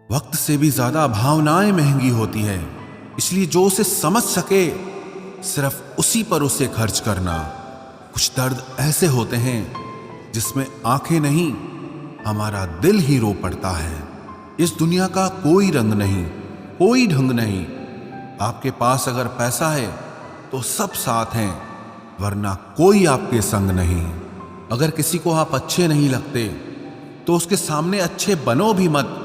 वक्त से भी ज्यादा भावनाएं महंगी होती है, इसलिए जो उसे समझ सके सिर्फ उसी पर उसे खर्च करना। कुछ दर्द ऐसे होते हैं जिसमें आंखें नहीं, हमारा दिल ही रो पड़ता है। इस दुनिया का कोई रंग नहीं, कोई ढंग नहीं। आपके पास अगर पैसा है तो सब साथ हैं, वरना कोई आपके संग नहीं। अगर किसी को आप अच्छे नहीं लगते तो उसके सामने अच्छे बनो भी मत,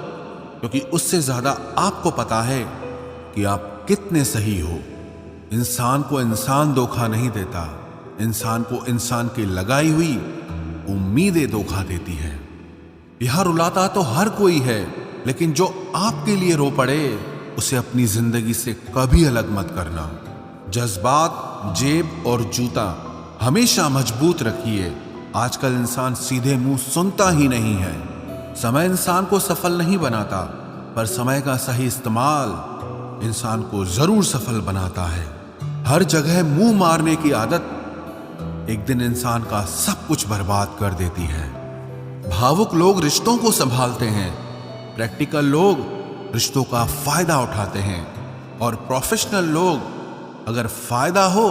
क्योंकि उससे ज्यादा आपको पता है कि आप कितने सही हो। इंसान को इंसान धोखा नहीं देता, इंसान को इंसान की लगाई हुई उम्मीदें धोखा देती है। यह रुलाता तो हर कोई है, लेकिन जो आपके लिए रो पड़े उसे अपनी जिंदगी से कभी अलग मत करना। जज्बात, जेब और जूता हमेशा मजबूत रखिए। आजकल इंसान सीधे मुंह सुनता ही नहीं है। समय इंसान को सफल नहीं बनाता, पर समय का सही इस्तेमाल इंसान को जरूर सफल बनाता है। हर जगह मुंह मारने की आदत एक दिन इंसान का सब कुछ बर्बाद कर देती है। भावुक लोग रिश्तों को संभालते हैं, प्रैक्टिकल लोग रिश्तों का फायदा उठाते हैं, और प्रोफेशनल लोग अगर फायदा हो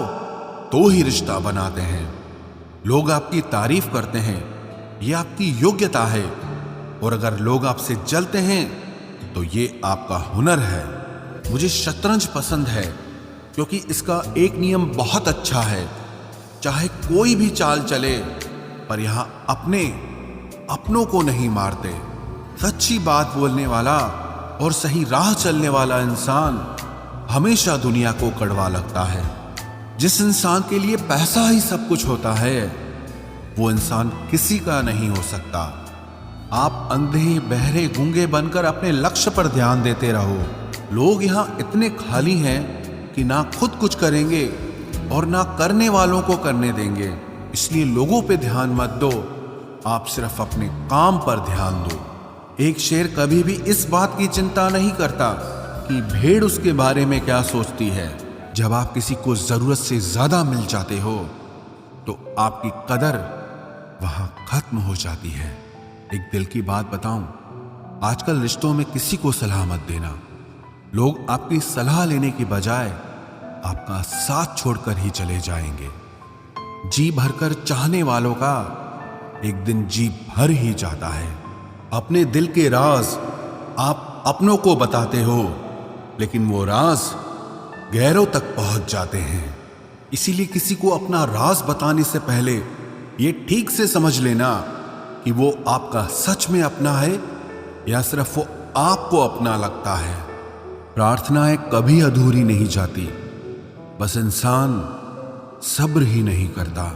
तो ही रिश्ता बनाते हैं। लोग आपकी तारीफ करते हैं, यह आपकी योग्यता है, और अगर लोग आपसे जलते हैं तो ये आपका हुनर है। मुझे शतरंज पसंद है क्योंकि इसका एक नियम बहुत अच्छा है। चाहे कोई भी चाल चले, पर यहां अपनों को नहीं मारते। सच्ची बात बोलने वाला और सही राह चलने वाला इंसान हमेशा दुनिया को कड़वा लगता है। जिस इंसान के लिए पैसा ही सब कुछ होता है, वो इंसान किसी का नहीं हो सकता। आप अंधे, बहरे, गूंगे बनकर अपने लक्ष्य पर ध्यान देते रहो। लोग यहां इतने खाली हैं कि ना खुद कुछ करेंगे और ना करने वालों को करने देंगे। इसलिए लोगों पे ध्यान मत दो, आप सिर्फ अपने काम पर ध्यान दो। एक शेर कभी भी इस बात की चिंता नहीं करता कि भेड़ उसके बारे में क्या सोचती है। जब आप किसी को जरूरत से ज्यादा मिल जाते हो तो आपकी कदर वहां खत्म हो जाती है। एक दिल की बात बताऊं, आजकल रिश्तों में किसी को सलाह मत देना। लोग आपकी सलाह लेने की बजाय आपका साथ छोड़कर ही चले जाएंगे। जी भरकर चाहने वालों का एक दिन जी भर ही जाता है। अपने दिल के राज आप अपनों को बताते हो, लेकिन वो राज गैरों तक पहुंच जाते हैं। इसीलिए किसी को अपना राज बताने से पहले ये ठीक से समझ लेना कि वो आपका सच में अपना है या सिर्फ वो आपको अपना लगता है। प्रार्थनाएं कभी अधूरी नहीं जाती, बस इंसान सब्र ही नहीं करता।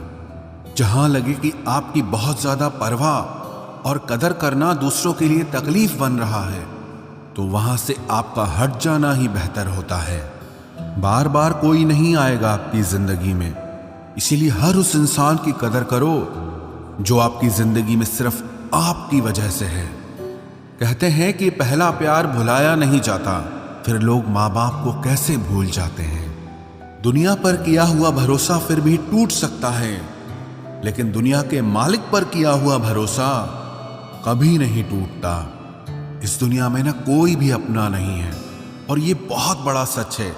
जहां लगे कि आपकी बहुत ज्यादा परवाह और कदर करना दूसरों के लिए तकलीफ बन रहा है, तो वहां से आपका हट जाना ही बेहतर होता है। बार बार कोई नहीं आएगा आपकी जिंदगी में, इसीलिए हर उस इंसान की कदर करो जो आपकी जिंदगी में सिर्फ आपकी वजह से है। कहते हैं कि पहला प्यार भुलाया नहीं जाता, फिर लोग माँ बाप को कैसे भूल जाते हैं। दुनिया पर किया हुआ भरोसा फिर भी टूट सकता है, लेकिन दुनिया के मालिक पर किया हुआ भरोसा कभी नहीं टूटता। इस दुनिया में ना कोई भी अपना नहीं है, और ये बहुत बड़ा सच है।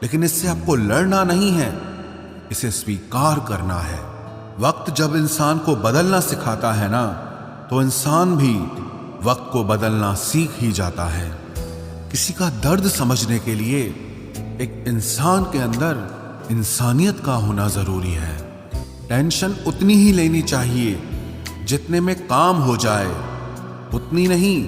लेकिन इससे आपको लड़ना नहीं है, इसे स्वीकार करना है। वक्त जब इंसान को बदलना सिखाता है ना, तो इंसान भी वक्त को बदलना सीख ही जाता है। किसी का दर्द समझने के लिए एक इंसान के अंदर इंसानियत का होना जरूरी है। टेंशन उतनी ही लेनी चाहिए जितने में काम हो जाए, उतनी नहीं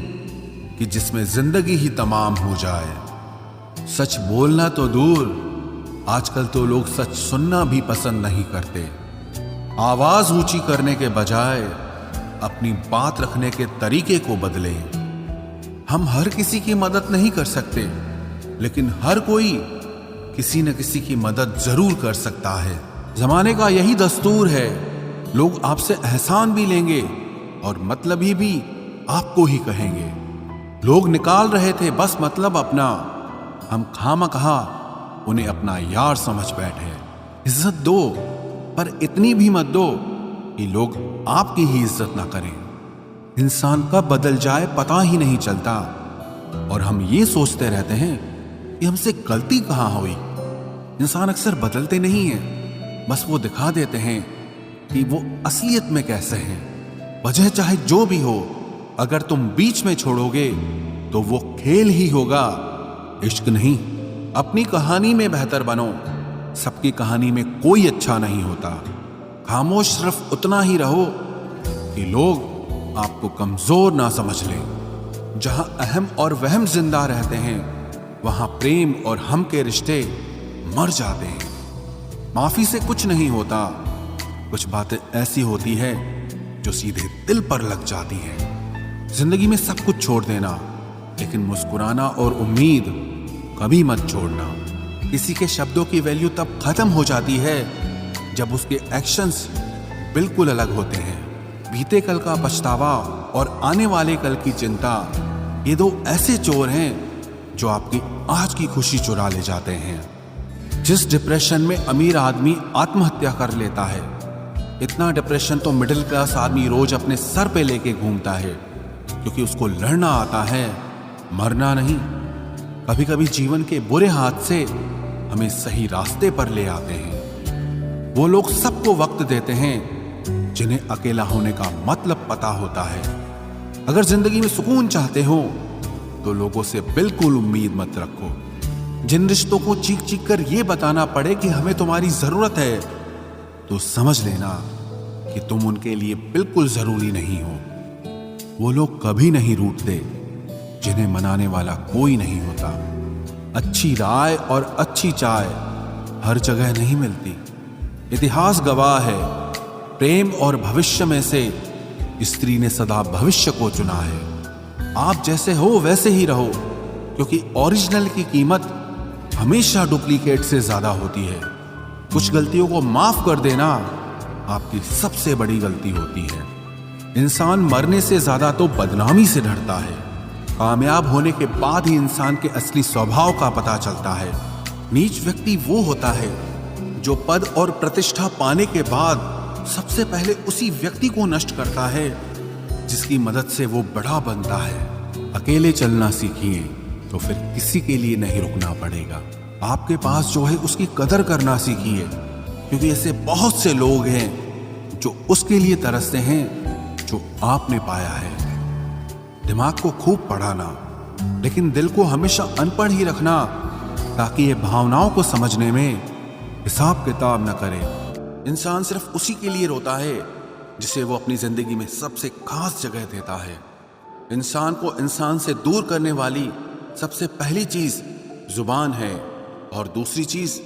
कि जिसमें जिंदगी ही तमाम हो जाए। सच बोलना तो दूर, आजकल तो लोग सच सुनना भी पसंद नहीं करते। आवाज ऊंची करने के बजाय अपनी बात रखने के तरीके को बदलें। हम हर किसी की मदद नहीं कर सकते, लेकिन हर कोई किसी न किसी की मदद जरूर कर सकता है। जमाने का यही दस्तूर है, लोग आपसे एहसान भी लेंगे और मतलबी भी आपको ही कहेंगे। लोग निकाल रहे थे बस मतलब अपना, हम खामखा उन्हें अपना यार समझ बैठे। इज्जत दो, पर इतनी भी मत दो कि लोग आपकी ही इज्जत ना करें। इंसान कब बदल जाए पता ही नहीं चलता। और हम ये सोचते रहते हैं कि हमसे गलती कहाँ हुई। इंसान अक्सर बदलते नहीं हैं, बस वो दिखा देते हैं कि वो असलियत में कैसे हैं। वजह चाहे जो भी हो, अगर तुम बीच में छोड़ोगे तो वो खेल ही होगा, इश्क नहीं। अपनी कहानी में बेहतर बनो। सबकी कहानी में कोई अच्छा नहीं होता। खामोश सिर्फ उतना ही रहो कि लोग आपको कमजोर ना समझ लें। जहां अहम और वहम जिंदा रहते हैं, वहां प्रेम और हम के रिश्ते मर जाते हैं। माफी से कुछ नहीं होता। कुछ बातें ऐसी होती है जो सीधे दिल पर लग जाती हैं। जिंदगी में सब कुछ छोड़ देना, लेकिन मुस्कुराना और उम्मीद कभी मत छोड़ना। किसी के शब्दों की वैल्यू तब खत्म हो जाती है जब उसके एक्शंस बिल्कुल अलग होते हैं। बीते कल का पछतावा और आने वाले कल की चिंता, ये दो ऐसे चोर हैं जो आपकी आज की खुशी चुरा ले जाते हैं। जिस डिप्रेशन में अमीर आदमी आत्महत्या कर लेता है, इतना डिप्रेशन तो मिडिल क्लास आदमी रोज अपने सर पे लेके घूमता है, क्योंकि उसको लड़ना आता है, मरना नहीं। कभी कभी जीवन के बुरे हाथ से हमें सही रास्ते पर ले आते हैं। वो लोग सबको वक्त देते हैं जिन्हें अकेला होने का मतलब पता होता है। अगर जिंदगी में सुकून चाहते हो तो लोगों से बिल्कुल उम्मीद मत रखो। जिन रिश्तों को चीख चीख कर ये बताना पड़े कि हमें तुम्हारी जरूरत है, तो समझ लेना कि तुम उनके लिए बिल्कुल जरूरी नहीं हो। वो लोग कभी नहीं रूठते जिन्हें मनाने वाला कोई नहीं होता। अच्छी राय और अच्छी चाय हर जगह नहीं मिलती। इतिहास गवाह है, प्रेम और भविष्य में से स्त्री ने सदा भविष्य को चुना है। आप जैसे हो वैसे ही रहो, क्योंकि ओरिजिनल की कीमत हमेशा डुप्लीकेट से ज्यादा होती है। कुछ गलतियों को माफ कर देना आपकी सबसे बड़ी गलती होती है। इंसान मरने से ज्यादा तो बदनामी से डरता है। कामयाब होने के बाद ही इंसान के असली स्वभाव का पता चलता है। नीच व्यक्ति वो होता है जो पद और प्रतिष्ठा पाने के बाद सबसे पहले उसी व्यक्ति को नष्ट करता है जिसकी मदद से वो बड़ा बनता है। अकेले चलना सीखिए तो फिर किसी के लिए नहीं रुकना पड़ेगा। आपके पास जो है उसकी कदर करना सीखिए, क्योंकि ऐसे बहुत से लोग हैं जो उसके लिए तरसते हैं जो आपने पाया है। दिमाग को खूब पढ़ाना, लेकिन दिल को हमेशा अनपढ़ ही रखना, ताकि ये भावनाओं को समझने में हिसाब किताब न करे। इंसान सिर्फ उसी के लिए रोता है जिसे वो अपनी जिंदगी में सबसे खास जगह देता है। इंसान को इंसान से दूर करने वाली सबसे पहली चीज जुबान है और दूसरी चीज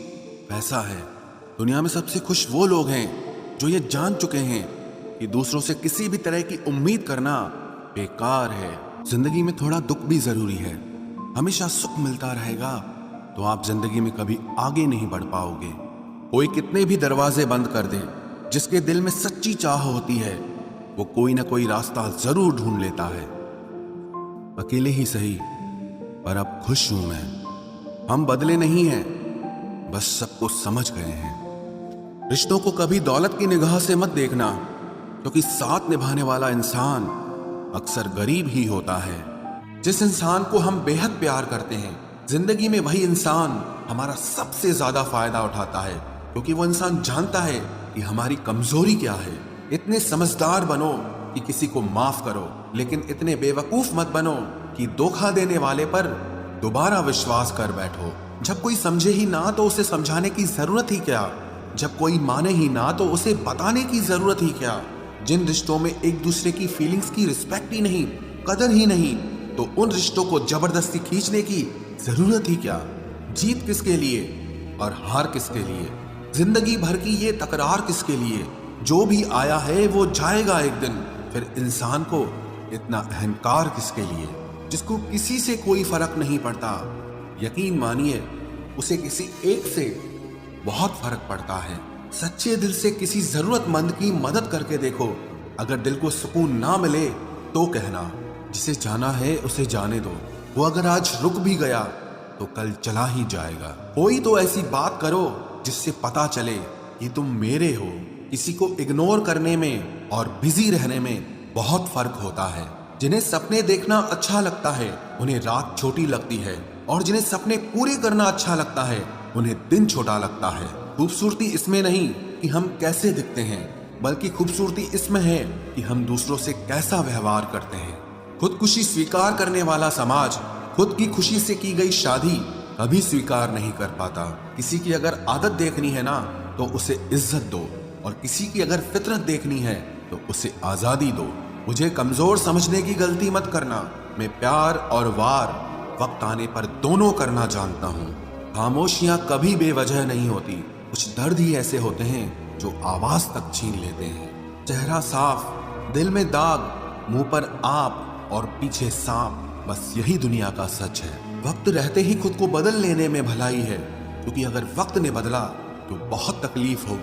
पैसा है। दुनिया में सबसे खुश वो लोग हैं जो ये जान चुके हैं कि दूसरों से किसी भी तरह की उम्मीद करना बेकार है। जिंदगी में थोड़ा दुख भी जरूरी है। हमेशा सुख मिलता रहेगा तो आप जिंदगी में कभी आगे नहीं बढ़ पाओगे। कोई कितने भी दरवाजे बंद कर दे, जिसके दिल में सच्ची चाह होती है वो कोई ना कोई रास्ता जरूर ढूंढ लेता है। अकेले ही सही, पर अब खुश हूं मैं। हम बदले नहीं हैं, बस सबको समझ गए हैं। रिश्तों को कभी दौलत की निगाह से मत देखना, क्योंकि साथ निभाने वाला इंसान अक्सर गरीब ही होता है। जिस इंसान को हम बेहद प्यार करते हैं, जिंदगी में वही इंसान हमारा सबसे ज्यादा फायदा उठाता है, क्योंकि वो इंसान जानता है कि हमारी कमजोरी क्या है। इतने समझदार बनो कि किसी को माफ करो, लेकिन इतने बेवकूफ मत बनो कि धोखा देने वाले पर दोबारा विश्वास कर बैठो। जब कोई समझे ही ना तो उसे समझाने की जरूरत ही क्या। जब कोई माने ही ना तो उसे बताने की जरूरत ही क्या। जिन रिश्तों में एक दूसरे की फीलिंग्स की रिस्पेक्ट ही नहीं, कदर ही नहीं, तो उन रिश्तों को जबरदस्ती खींचने की जरूरत ही क्या। जीत किसके लिए और हार किसके लिए? जिंदगी भर की ये तकरार किसके लिए? जो भी आया है वो जाएगा एक दिन। फिर इंसान को इतना अहंकार किसके लिए, जिसको किसी से कोई फर्क नहीं पड़ता? यकीन मानिए, उसे किसी एक से बहुत फर्क पड़ता है। सच्चे दिल से किसी जरूरतमंद की मदद करके देखो। अगर दिल को सुकून ना मिले तो कहना, जिसे जाना है उसे जाने दो। वो अगर आज रुक भी गया तो कल चला ही जाएगा। कोई तो ऐसी बात करो जिससे पता चले कि तुम मेरे हो। किसी को इग्नोर करने में और बिजी रहने में बहुत फर्क होता है। जिन्हें सपने देखना अच्छा लगता है उन्हें रात छोटी लगती है, और जिन्हें सपने पूरे करना अच्छा लगता है उन्हें दिन छोटा लगता है। खूबसूरती इसमें नहीं कि हम कैसे दिखते हैं, बल्कि खूबसूरती इसमें है कि हम दूसरों से कैसा व्यवहार करते हैं। खुदकुशी स्वीकार करने वाला समाज खुद की खुशी से की गई शादी कभी स्वीकार नहीं कर पाता। किसी की अगर आदत देखनी है ना तो उसे इज्जत दो, और किसी की अगर फितरत देखनी है तो उसे आजादी दो। मुझे कमजोर समझने की गलती मत करना। मैं प्यार और वार वक्त आने पर दोनों करना जानता हूँ। खामोशियां कभी बेवजह नहीं होती। कुछ दर्द ही ऐसे होते हैं जो आवाज तक छीन लेते हैं। चेहरा साफ, दिल में दाग, मुंह पर आप और पीछे सांप, बस यही दुनिया का सच है। वक्त रहते ही खुद को बदल लेने में भलाई है, क्योंकि अगर वक्त ने बदला तो बहुत तकलीफ होगी।